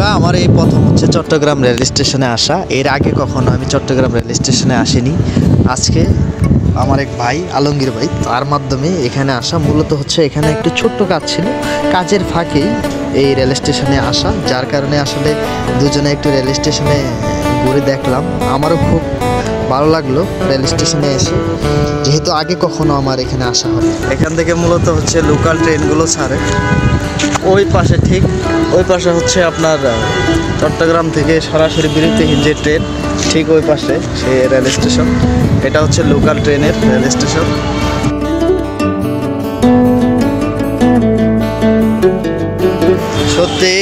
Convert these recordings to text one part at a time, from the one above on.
বন্ধুরা, আমার এই প্রথম হচ্ছে চট্টগ্রাম রেল স্টেশনে আসা। এর আগে কখনো আমি চট্টগ্রাম রেল স্টেশনে আসিনি। আজকে আমার এক ভাই, আলমগীর ভাই, তার মাধ্যমে এখানে আসা। মূলত হচ্ছে এখানে একটু ছোট্ট কাজ ছিল, কাজের ফাঁকেই এই রেল স্টেশনে আসা, যার কারণে আসলে দুজনে একটু রেল স্টেশনে ঘুরে দেখলাম। আমারও খুব ভালো লাগলো রেল স্টেশনে এসে, যেহেতু আগে কখনো আমার এখানে আসা হয়। এখান থেকে মূলত হচ্ছে লোকাল ট্রেনগুলো ছাড়ে। ওই পাশে, ঠিক ওই পাশে হচ্ছে আপনার চট্টগ্রাম থেকে সরাসরি বিরতিহীন যে ট্রেন, ঠিক ওই পাশে সেই রেল স্টেশন। এটা হচ্ছে লোকাল ট্রেনের রেল স্টেশন। সত্যি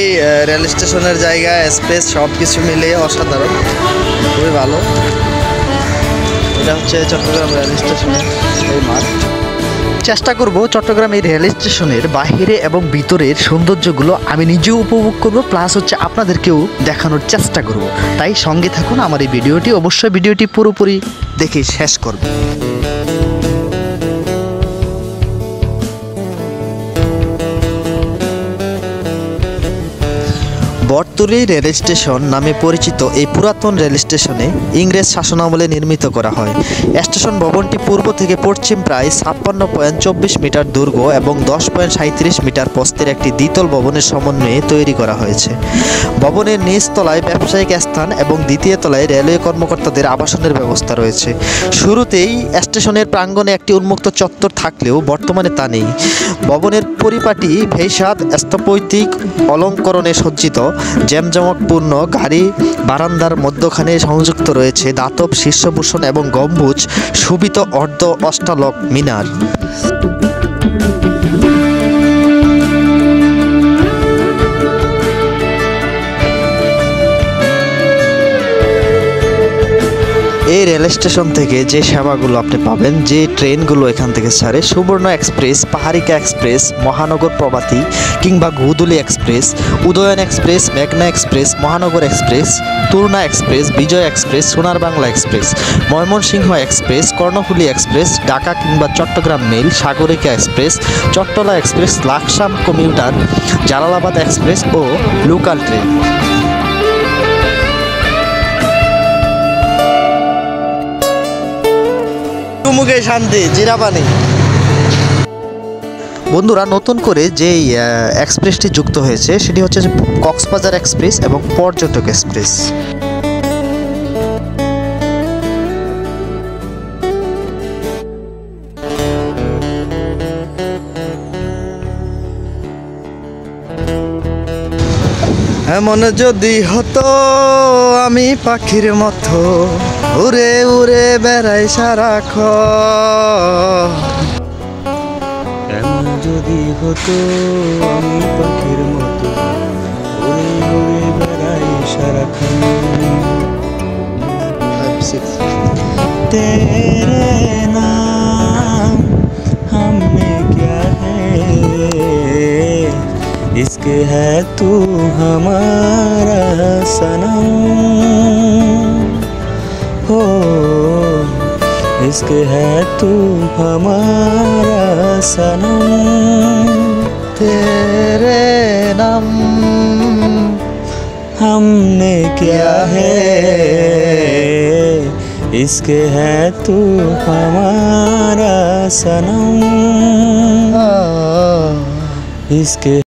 রেল স্টেশনের জায়গা, স্পেস, সব কিছু মিলিয়ে অসাধারণ, খুবই ভালো। এটা হচ্ছে চট্টগ্রাম রেল স্টেশনের এই মাঠ। চেষ্টা করব চট্টগ্রাম এই রেল স্টেশনের বাহিরে এবং ভিতরের সৌন্দর্যগুলো আমি নিজেও উপভোগ করব, প্লাস হচ্ছে আপনাদেরকেও দেখানোর চেষ্টা করব। তাই সঙ্গে থাকুন আমার এই ভিডিওটি, অবশ্যই ভিডিওটি পুরোপুরি দেখে শেষ করব। বটতলী রেল স্টেশন নামে পরিচিত এই পুরাতন রেল স্টেশনে ইংরেজ শাসনামলে নির্মিত করা হয়। স্টেশন ভবনটি পূর্ব থেকে পশ্চিম প্রায় 56.24 মিটার দৈর্ঘ্য এবং 10.37 মিটার প্রস্থের একটি দ্বিতল ভবনের সমন্বয়ে তৈরি করা হয়েছে। ভবনের নিচ তলায় ব্যবসায়িক স্থান এবং দ্বিতীয় তলায় রেলওয়ে কর্মকর্তাদের আবাসনের ব্যবস্থা রয়েছে। শুরুতেই স্টেশনের প্রাঙ্গণে একটি উন্মুক্ত চত্বর থাকলেও বর্তমানে তা নেই। ভবনের পরিপাটি ভেষজ স্থপত্যিক অলঙ্করণে সজ্জিত জ্যামজমকপূর্ণ গাড়ি বারান্দার মধ্যখানে সংযুক্ত রয়েছে ধাতব শীর্ষভূষণ এবং গম্বুজ শোভিত অর্ধ অষ্টালক মিনার। এই রেল স্টেশন থেকে যে সেবাগুলো আপনি পাবেন, যে ট্রেনগুলো এখান থেকে ছাড়ে: সুবর্ণ এক্সপ্রেস, পাহাড়িকা এক্সপ্রেস, মহানগর প্রভাতী কিংবা গোধূলি এক্সপ্রেস, উদয়ন এক্সপ্রেস, মেঘনা express, Mahanagar express, Turna express, Bijoy express, Sonar Bangla express, Mymensingh express, Karnaphuli express, Dhaka কিংবা Chattogram mail, Sagarika express, Chattala express, Laksam commuter, Jalalabad express ও লোকাল ট্রেন। মুখে শান্তি, জিরাপানি। বন্ধুরা, নতুন করে যেই এক্সপ্রেসটি যুক্ত হয়েছে সেটি হচ্ছে কক্সবাজার এক্সপ্রেস এবং পর্যটক এক্সপ্রেস। মনে যদি হতো আমি পাখির মতো উড়ে উড়ে বেড়াই সারাক্ষণ, যদি হতো আমি পাখির মতো উড়ে উড়ে বেড়াই সারাক্ষণ। তেরে নাম हमने क्या है, इसके है तू हमारा सनम, हो इसके है तू हमारा सनम। तेरे नाम हमने क्या है, इसके है तू हमारा सनम, इसके